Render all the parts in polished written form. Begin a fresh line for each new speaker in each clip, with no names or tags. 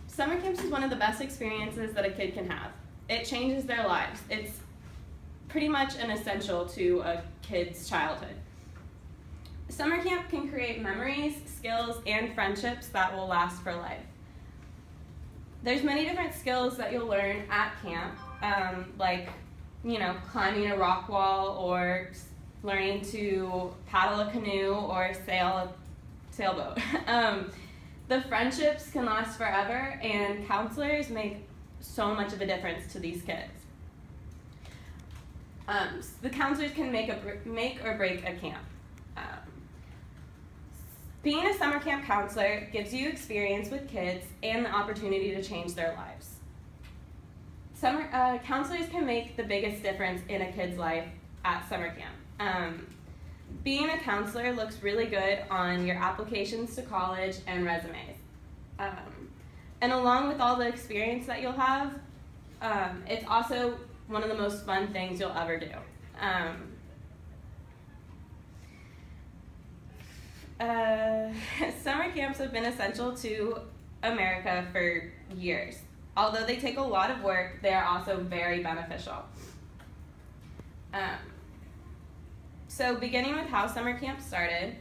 Summer camps is one of the best experiences that a kid can have. It changes their lives. It's pretty much an essential to a kid's childhood. Summer camp can create memories, skills, and friendships that will last for life. There's many different skills that you'll learn at camp, like, climbing a rock wall or learning to paddle a canoe or sail a sailboat. The friendships can last forever, and counselors make so much of a difference to these kids. The counselors can make or break a camp. Being a summer camp counselor gives you experience with kids and the opportunity to change their lives. Counselors can make the biggest difference in a kid's life at summer camp. Being a counselor looks really good on your applications to college and resumes. And along with all the experience that you'll have, it's also one of the most fun things you'll ever do. Summer camps have been essential to America for years. Although they take a lot of work, they are also very beneficial. So beginning with how summer camp started,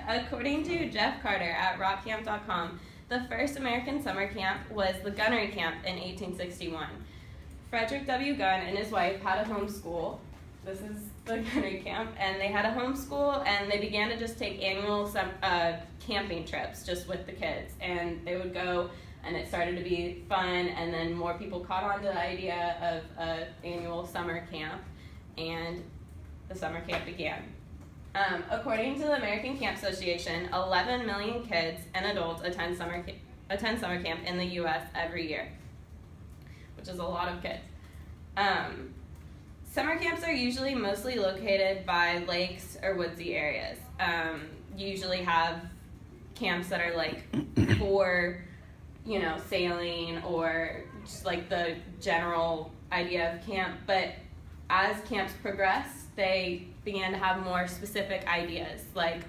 according to Jeff Carter at rockcamp.com, the first American summer camp was the Gunnery Camp in 1861. Frederick W. Gunn and his wife had a home school. This is the Gunnery Camp, and they had a home school, and they began to just take annual camping trips just with the kids, and they would go, and it started to be fun, and then more people caught on to the idea of an annual summer camp, and the summer camp began. According to the American Camp Association, 11 million kids and adults attend summer camp in the U.S. every year, which is a lot of kids. Summer camps are usually mostly located by lakes or woodsy areas. You usually have camps that are like for, sailing or just like the general idea of camp. But as camps progress, they began to have more specific ideas like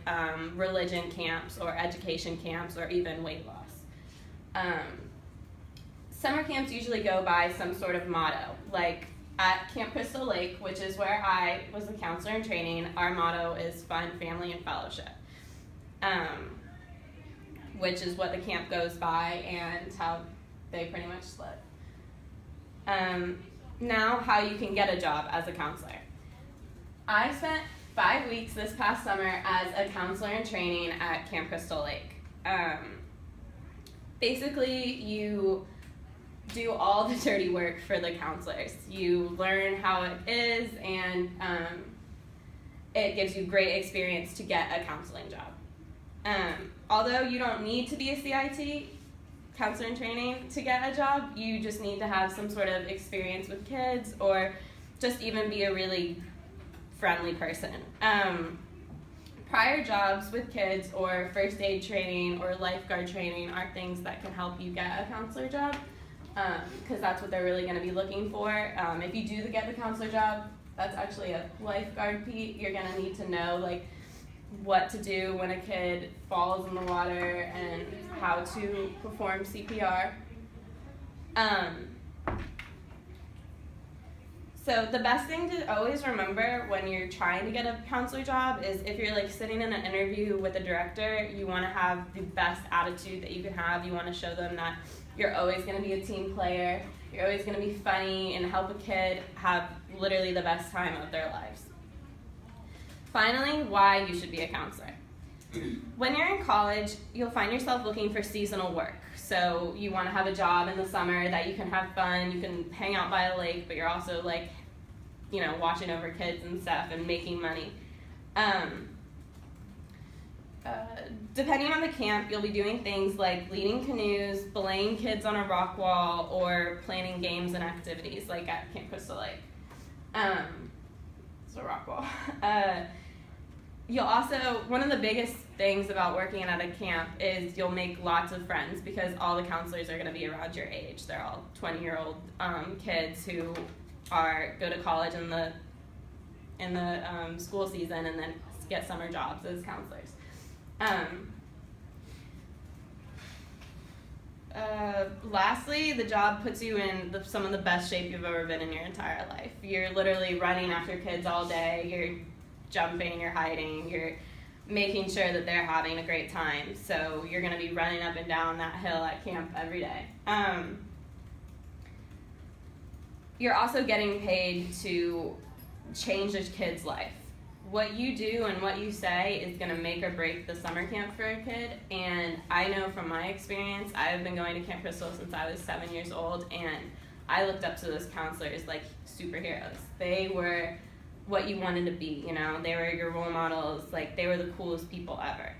religion camps or education camps or even weight loss. Summer camps usually go by some sort of motto, like at Camp Crystal Lake, which is where I was a counselor in training, our motto is fun, family, and fellowship, which is what the camp goes by and how they pretty much live. Now, how you can get a job as a counselor. I spent 5 weeks this past summer as a counselor in training at Camp Crystal Lake. Basically, you do all the dirty work for the counselors. You learn how it is, and it gives you great experience to get a counseling job. Although you don't need to be a CIT, counselor in training, to get a job, you just need to have some sort of experience with kids or just even be a really friendly person. Prior jobs with kids or first aid training or lifeguard training are things that can help you get a counselor job, because that's what they're really going to be looking for. If you do get the counselor job, that's actually a lifeguard piece. You're going to need to know what to do when a kid falls in the water and how to perform CPR. So the best thing to always remember when you're trying to get a counselor job is if you're sitting in an interview with a director, you want to have the best attitude that you can have. You want to show them that you're always going to be a team player. You're always going to be funny and help a kid have literally the best time of their lives. Finally, why you should be a counselor. When you're in college, you'll find yourself looking for seasonal work. So you want to have a job in the summer that you can have fun, you can hang out by a lake, but you're also watching over kids and stuff and making money. Depending on the camp, you'll be doing things like leading canoes, belaying kids on a rock wall, or planning games and activities like at Camp Crystal Lake. It's a rock wall. You'll also, one of the biggest things about working at a camp is you'll make lots of friends because all the counselors are going to be around your age. They're all 20-year-old kids who go to college in the school season and then get summer jobs as counselors. Lastly, the job puts you in some of the best shape you've ever been in your entire life. You're literally running after kids all day. You're jumping, you're hiding, you're making sure that they're having a great time. So you're going to be running up and down that hill at camp every day. You're also getting paid to change a kid's life. What you do and what you say is going to make or break the summer camp for a kid. And I know from my experience, I've been going to Camp Crystal since I was 7 years old, and I looked up to those counselors like superheroes. They were what you wanted to be, you know? They were your role models. Like, they were the coolest people ever.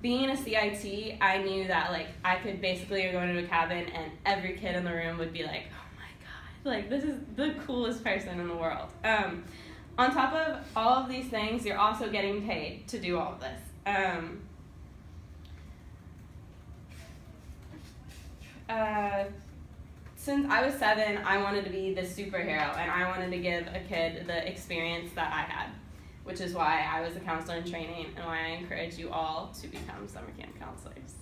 Being a CIT, I knew that, like, I could basically go into a cabin and every kid in the room would be like, oh my God, like, this is the coolest person in the world. On top of all of these things, you're also getting paid to do all of this. Since I was 7, I wanted to be this superhero, and I wanted to give a kid the experience that I had, which is why I was a counselor in training and why I encourage you all to become summer camp counselors.